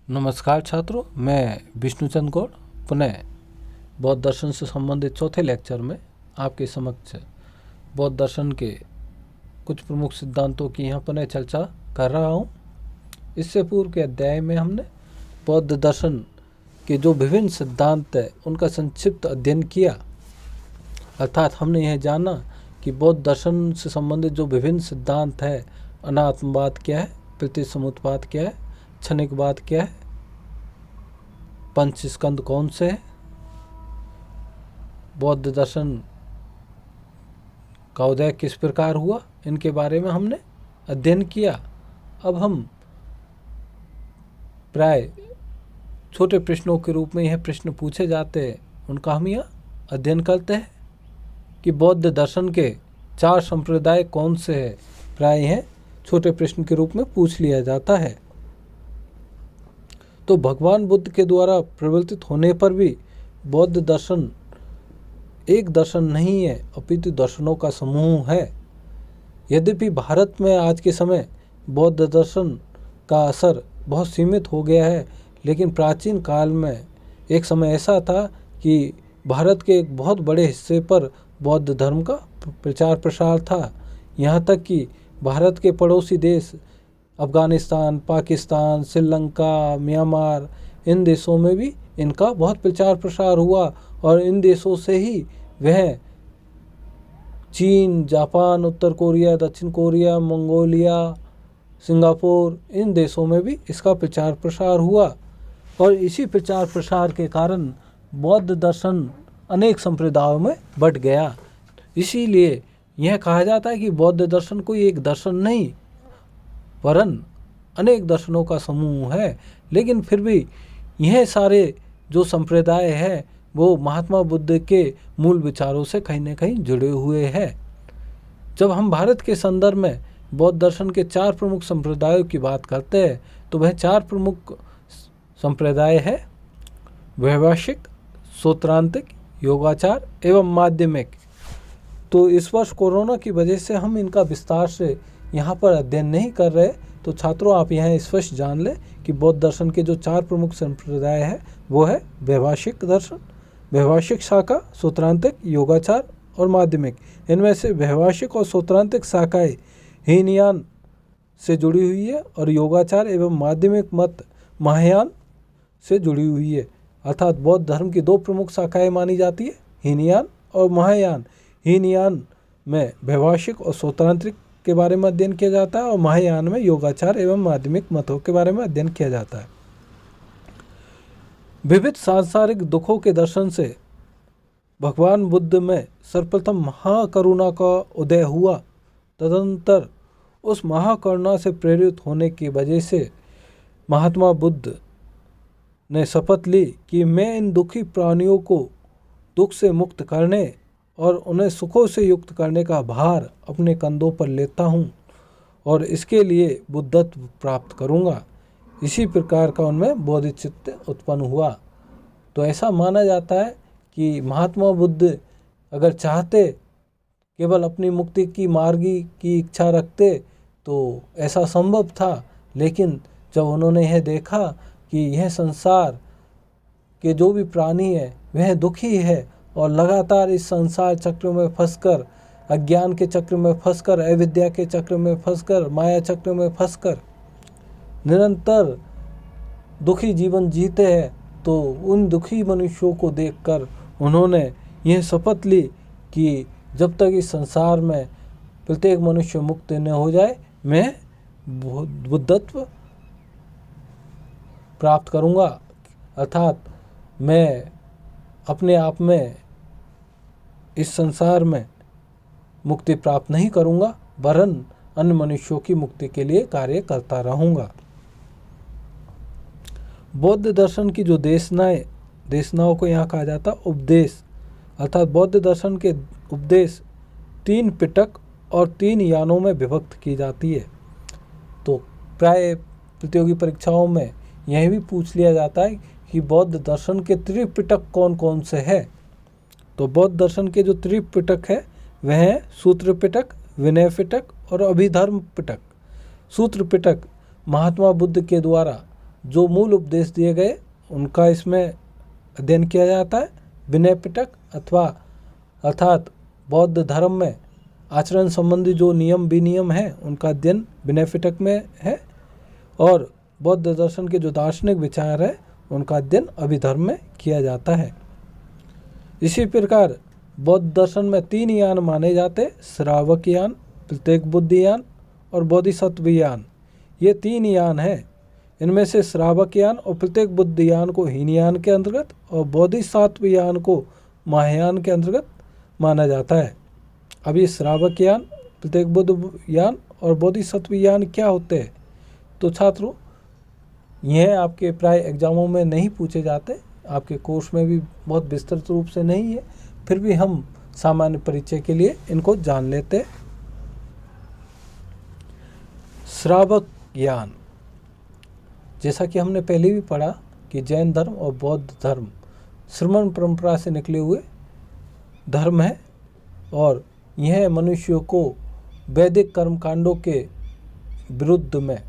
नमस्कार छात्रों, मैं विष्णुचंद गौड़ पुनः बौद्ध दर्शन से संबंधित चौथे लेक्चर में आपके समक्ष बौद्ध दर्शन के कुछ प्रमुख सिद्धांतों की यहाँ पुनः चर्चा कर रहा हूँ। इससे पूर्व के अध्याय में हमने बौद्ध दर्शन के जो विभिन्न सिद्धांत है उनका संक्षिप्त अध्ययन किया, अर्थात हमने यह जाना कि बौद्ध दर्शन से संबंधित जो विभिन्न सिद्धांत है, अनात्मवाद क्या है, प्रतिसमुत्पाद क्या है, क्षणिकवाद क्या है, पंच स्कंद कौन से है, बौद्ध दर्शन का उदय किस प्रकार हुआ, इनके बारे में हमने अध्ययन किया। अब हम प्राय छोटे प्रश्नों के रूप में यह प्रश्न पूछे जाते हैं, उनका हम यह अध्ययन करते हैं कि बौद्ध दर्शन के 4 संप्रदाय कौन से हैं। प्राय यह छोटे प्रश्न के रूप में पूछ लिया जाता है। तो भगवान बुद्ध के द्वारा प्रवर्तित होने पर भी बौद्ध दर्शन एक दर्शन नहीं है, अपितु दर्शनों का समूह है। यद्यपि भारत में आज के समय बौद्ध दर्शन का असर बहुत सीमित हो गया है, लेकिन प्राचीन काल में एक समय ऐसा था कि भारत के एक बहुत बड़े हिस्से पर बौद्ध धर्म का प्रचार प्रसार था। यहाँ तक कि भारत के पड़ोसी देश अफ़गानिस्तान, पाकिस्तान, श्रीलंका, म्यांमार, इन देशों में भी इनका बहुत प्रचार प्रसार हुआ और इन देशों से ही वह चीन, जापान, उत्तर कोरिया, दक्षिण कोरिया, मंगोलिया, सिंगापुर, इन देशों में भी इसका प्रचार प्रसार हुआ। और इसी प्रचार प्रसार के कारण बौद्ध दर्शन अनेक संप्रदायों में बँट गया। इसीलिए यह कहा जाता है कि बौद्ध दर्शन कोई एक दर्शन नहीं वरन अनेक दर्शनों का समूह है। लेकिन फिर भी यह सारे जो संप्रदाय है वो महात्मा बुद्ध के मूल विचारों से कहीं न कहीं जुड़े हुए हैं। जब हम भारत के संदर्भ में बौद्ध दर्शन के 4 प्रमुख संप्रदायों की बात करते हैं तो वह 4 प्रमुख संप्रदाय है वैभाषिक, सूत्रांतिक, योगाचार एवं माध्यमिक। तो इस वर्ष कोरोना की वजह से हम इनका विस्तार से यहाँ पर अध्ययन नहीं कर रहे, तो छात्रों आप यहाँ स्पष्ट जान लें कि बौद्ध दर्शन के जो 4 प्रमुख संप्रदाय है वो है वैभाषिक दर्शन, वैभाषिक शाखा, सूत्रांतिक, योगाचार और माध्यमिक। इनमें से वैभाषिक और सूत्रांतिक शाखाएं हीनयान से जुड़ी हुई है और योगाचार एवं माध्यमिक मत महायान से जुड़ी हुई है। अर्थात बौद्ध धर्म की 2 प्रमुख शाखाएं मानी जाती है, हीनयान और महायान। हीनयान में वैभाषिक और सूत्रांतिक के बारे में अध्ययन किया जाता है और महायान में योगाचार एवं माध्यमिक मतों के बारे में अध्ययन किया जाता है। विविध सांसारिक दुखों के दर्शन से भगवान बुद्ध में सर्वप्रथम महाकरुणा का उदय हुआ। तदनंतर उस महाकरुणा से प्रेरित होने की वजह से महात्मा बुद्ध ने शपथ ली कि मैं इन दुखी प्राणियों को दुख से मुक्त करने और उन्हें सुखों से युक्त करने का भार अपने कंधों पर लेता हूँ और इसके लिए बुद्धत्व प्राप्त करूँगा। इसी प्रकार का उनमें बोधिचित्त उत्पन्न हुआ। तो ऐसा माना जाता है कि महात्मा बुद्ध अगर चाहते, केवल अपनी मुक्ति की मार्गी की इच्छा रखते तो ऐसा संभव था, लेकिन जब उन्होंने यह देखा कि यह संसार के जो भी प्राणी है वह दुखी है और लगातार इस संसार चक्र में फंसकर, अज्ञान के चक्र में फंसकर, अविद्या के चक्र में फंसकर, माया चक्र में फंसकर निरंतर दुखी जीवन जीते हैं, तो उन दुखी मनुष्यों को देखकर उन्होंने यह शपथ ली कि जब तक इस संसार में प्रत्येक मनुष्य मुक्त न हो जाए मैं बुद्धत्व प्राप्त करूँगा। अर्थात मैं अपने आप में इस संसार में मुक्ति प्राप्त नहीं करूँगा, वरन अन्य मनुष्यों की मुक्ति के लिए कार्य करता रहूँगा। बौद्ध दर्शन की जो देशनाओं को यहाँ कहा जाता उपदेश, अर्थात बौद्ध दर्शन के उपदेश 3 पिटक और 3 यानों में विभक्त की जाती है। तो प्राय प्रतियोगी परीक्षाओं में यह भी पूछ लिया जाता है कि बौद्ध दर्शन के त्रिपिटक कौन कौन से हैं। तो बौद्ध दर्शन के जो त्रिपिटक है वह है सूत्र पिटक, विनय पिटक और अभिधर्म पिटक। सूत्र पिटक महात्मा बुद्ध के द्वारा जो मूल उपदेश दिए गए उनका इसमें अध्ययन किया जाता है। विनय पिटक अर्थात बौद्ध धर्म में आचरण संबंधी जो नियम विनियम हैं उनका अध्ययन विनय पिटक में है, और बौद्ध दर्शन के जो दार्शनिक विचार है उनका अध्ययन अभिधर्म में किया जाता है। इसी प्रकार बौद्ध दर्शन में 3 यान माने जाते, श्रावक यान, प्रत्येक बुद्धि यान और बोधिसत्व यान। ये 3 यान हैं। इनमें से श्रावक यान और प्रत्येक बुद्धि यान को हीनयान के अंतर्गत और बोधिसत्व यान को महायान के अंतर्गत माना जाता है। अब ये श्रावक यान, प्रत्येक बुद्ध यान और बोधिसत्व यान क्या होते हैं? तो छात्रों, यह आपके प्राय एग्जामों में नहीं पूछे जाते, आपके कोर्स में भी बहुत विस्तृत रूप से नहीं है, फिर भी हम सामान्य परिचय के लिए इनको जान लेते। श्रावक यान, जैसा कि हमने पहले भी पढ़ा कि जैन धर्म और बौद्ध धर्म श्रमण परंपरा से निकले हुए धर्म है, और यह मनुष्यों को वैदिक कर्मकांडों के विरुद्ध में,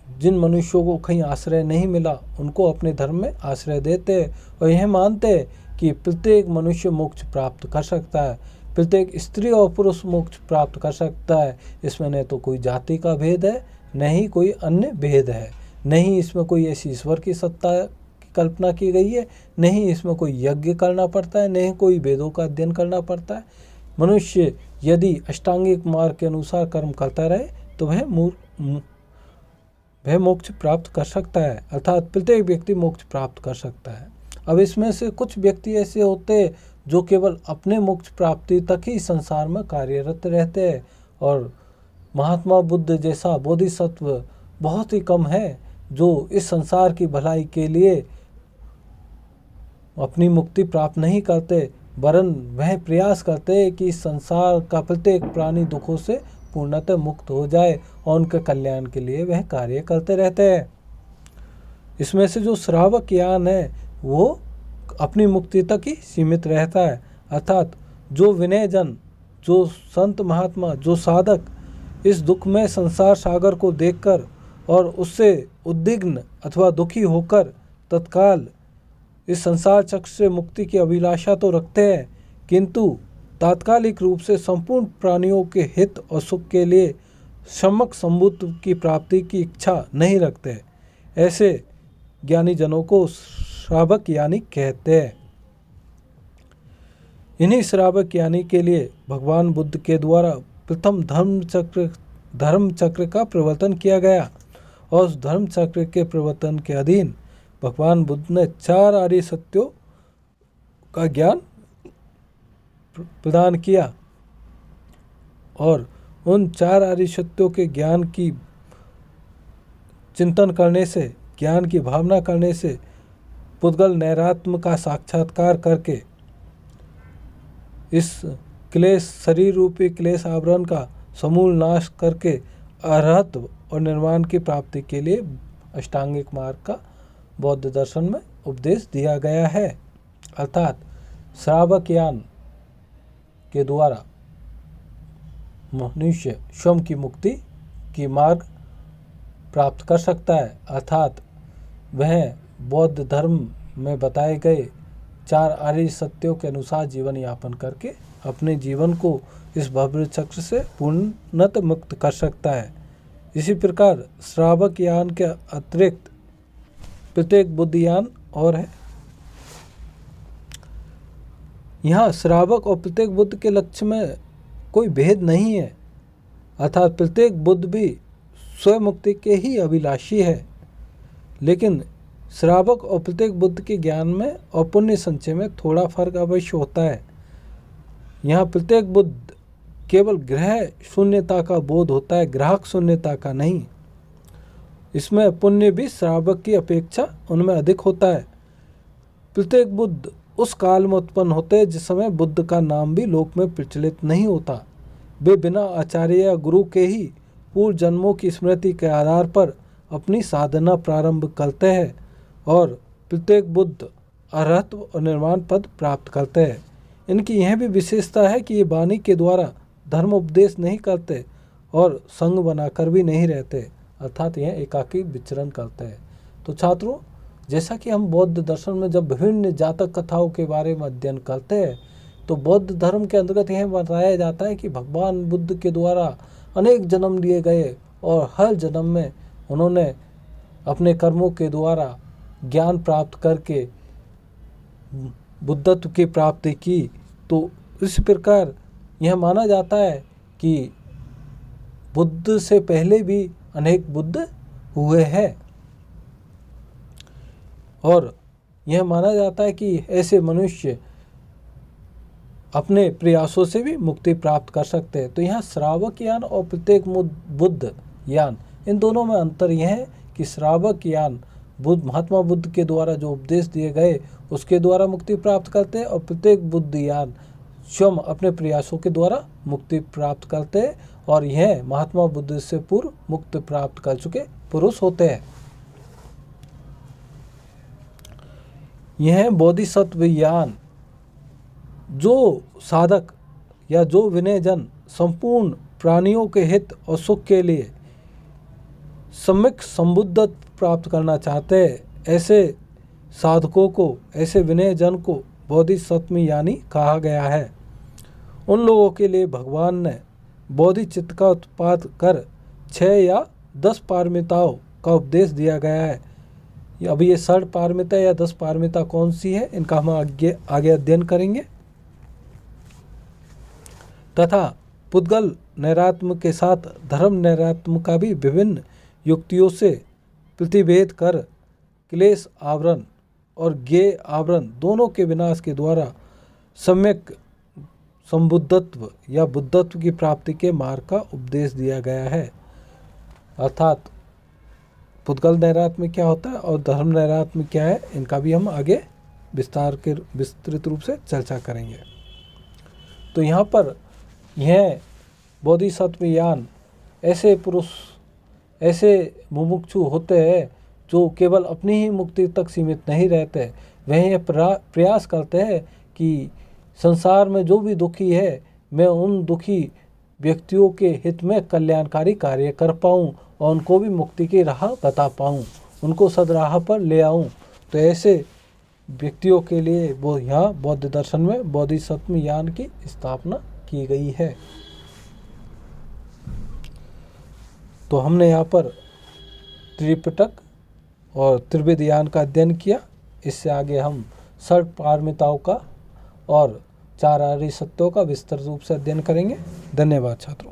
जिन मनुष्यों को कहीं आश्रय नहीं मिला उनको अपने धर्म में आश्रय देते हैं, और यह मानते हैं कि प्रत्येक मनुष्य मोक्ष प्राप्त कर सकता है, प्रत्येक स्त्री और पुरुष मोक्ष प्राप्त कर सकता है। इसमें न तो कोई जाति का भेद है, न ही कोई अन्य भेद है, न ही इसमें कोई ऐसी ईश्वर की सत्ता की कल्पना की गई है, न ही इसमें कोई यज्ञ करना पड़ता है, न ही कोई वेदों का अध्ययन करना पड़ता है। मनुष्य यदि अष्टांगिक मार्ग के अनुसार कर्म करता रहे तो वह मोक्ष प्राप्त कर सकता है, अर्थात प्रत्येक व्यक्ति मोक्ष प्राप्त कर सकता है। अब इसमें से कुछ व्यक्ति ऐसे होते हैं जो केवल अपने मोक्ष प्राप्ति तक ही संसार में कार्यरत रहते हैं, और महात्मा बुद्ध जैसा बोधिसत्व बहुत ही कम है जो इस संसार की भलाई के लिए अपनी मुक्ति प्राप्त नहीं करते, वरन वह प्रयास करते हैं कि इस संसार का प्रत्येक प्राणी दुखों से पूर्णतः मुक्त हो जाए, और उनके कल्याण के लिए वह कार्य करते रहते हैं। इसमें से जो श्रावक यान है वो अपनी मुक्ति तक ही सीमित रहता है, अर्थात जो विनयजन, जो संत महात्मा, जो साधक इस दुख में संसार सागर को देखकर और उससे उद्विग्न अथवा दुखी होकर तत्काल इस संसार चक्र से मुक्ति की अभिलाषा तो रखते हैं, किंतु तात्कालिक रूप से संपूर्ण प्राणियों के हित और सुख के लिए सम्यक संबुद्ध की प्राप्ति की इच्छा नहीं रखते, ऐसे ज्ञानी जनों को श्रावक यानी कहते हैं। इन्हीं श्रावक यानी के लिए भगवान बुद्ध के द्वारा प्रथम धर्म चक्र का प्रवर्तन किया गया, और उस धर्म चक्र के प्रवर्तन के अधीन भगवान बुद्ध ने 4 आर्य सत्यों का ज्ञान प्रदान किया, और उन 4 आर्य सत्यों के ज्ञान की चिंतन करने से, ज्ञान की भावना करने से पुद्गल नैरात्म का साक्षात्कार करके इस क्लेश, शरीर रूपी क्लेश आवरण का समूल नाश करके अरहत और निर्वाण की प्राप्ति के लिए अष्टांगिक मार्ग का बौद्ध दर्शन में उपदेश दिया गया है। अर्थात श्रावक यान के द्वारा मनुष्य स्वयं की मुक्ति की मार्ग प्राप्त कर सकता है, अर्थात वह बौद्ध धर्म में बताए गए 4 आर्य सत्यों के अनुसार जीवन यापन करके अपने जीवन को इस भव्य चक्र से पूर्णतः मुक्त कर सकता है। इसी प्रकार श्रावक यान के अतिरिक्त प्रत्येक बुद्धि यान और है। यहाँ श्रावक और प्रत्येक बुद्ध के लक्ष्य में कोई भेद नहीं है, अर्थात प्रत्येक बुद्ध भी स्वयं मुक्ति के ही अभिलाषी है, लेकिन श्रावक और प्रत्येक बुद्ध के ज्ञान में और पुण्य संचय में थोड़ा फर्क अवश्य होता है। यहाँ प्रत्येक बुद्ध केवल ग्रह शून्यता का बोध होता है, ग्राहक शून्यता का नहीं। इसमें पुण्य भी श्रावक की अपेक्षा उनमें अधिक होता है। प्रत्येक बुद्ध उस काल में उत्पन्न होते हैं जिस समय बुद्ध का नाम भी लोक में प्रचलित नहीं होता। वे बिना आचार्य या गुरु के ही पूर्व जन्मों की स्मृति के आधार पर अपनी साधना प्रारंभ करते हैं, और प्रत्येक बुद्ध अरहत और निर्वाण पद प्राप्त करते हैं। इनकी यह भी विशेषता है कि ये वाणी के द्वारा धर्म उपदेश नहीं करते और संग बनाकर भी नहीं रहते, अर्थात यह एकाकी विचरण करते हैं। तो छात्रों, जैसा कि हम बौद्ध दर्शन में जब विभिन्न जातक कथाओं के बारे में अध्ययन करते हैं तो बौद्ध धर्म के अंतर्गत यह बताया जाता है कि भगवान बुद्ध के द्वारा अनेक जन्म लिए गए और हर जन्म में उन्होंने अपने कर्मों के द्वारा ज्ञान प्राप्त करके बुद्धत्व की प्राप्ति की। तो इस प्रकार यह माना जाता है कि बुद्ध से पहले भी अनेक बुद्ध हुए हैं और यह माना जाता है कि ऐसे मनुष्य अपने प्रयासों से भी मुक्ति प्राप्त कर सकते हैं। तो यहाँ श्रावक यान और प्रत्येक बुद्ध यान, इन दोनों में अंतर यह है कि श्रावक यान महात्मा बुद्ध के द्वारा जो उपदेश दिए गए उसके द्वारा मुक्ति प्राप्त करते हैं और प्रत्येक बुद्ध यान स्वयं अपने प्रयासों के द्वारा मुक्ति प्राप्त करते हैं और यह महात्मा बुद्ध से पूर्व मुक्ति प्राप्त कर चुके पुरुष होते हैं। यह बोधिसत्व यान जो साधक या जो विनयजन संपूर्ण प्राणियों के हित और सुख के लिए सम्यक संबुद्धत्व प्राप्त करना चाहते हैं, ऐसे साधकों को, ऐसे विनयजन को बोधिसत्व यानी कहा गया है। उन लोगों के लिए भगवान ने बोधिचित्त का उत्पाद कर 6 या 10 पारमिताओं का उपदेश दिया गया है। अभी ये 6 पारमिता या 10 पारमिता कौन सी है, इनका हम आगे अध्ययन करेंगे। तथा पुद्गल नैरात्म के साथ धर्म नैरात्म का भी विभिन्न युक्तियों से प्रतिभेद कर क्लेश आवरण और ज्ञेय आवरण दोनों के विनाश के द्वारा सम्यक संबुद्धत्व या बुद्धत्व की प्राप्ति के मार्ग का उपदेश दिया गया है। अर्थात पुद्गल नैरात्म क्या होता है और धर्म नैरात्म क्या है, इनका भी हम आगे विस्तृत रूप से चर्चा करेंगे। तो यहाँ पर यह बोधिसत्व यान ऐसे पुरुष, ऐसे मुमुक्षु होते हैं जो केवल अपनी ही मुक्ति तक सीमित नहीं रहते, वह यह प्रयास करते हैं कि संसार में जो भी दुखी है मैं उन दुखी व्यक्तियों के हित में कल्याणकारी कार्य कर पाऊँ और उनको भी मुक्ति की राह बता पाऊँ, उनको सदराह पर ले आऊँ। तो ऐसे व्यक्तियों के लिए वो यहाँ बौद्ध दर्शन में बोधिसत्व यान की स्थापना की गई है। तो हमने यहाँ पर त्रिपिटक और त्रिविध यान का अध्ययन किया। इससे आगे हम 6 पारमिताओं का और 4 आर्य सत्यों का विस्तृत रूप से अध्ययन करेंगे। धन्यवाद छात्रों।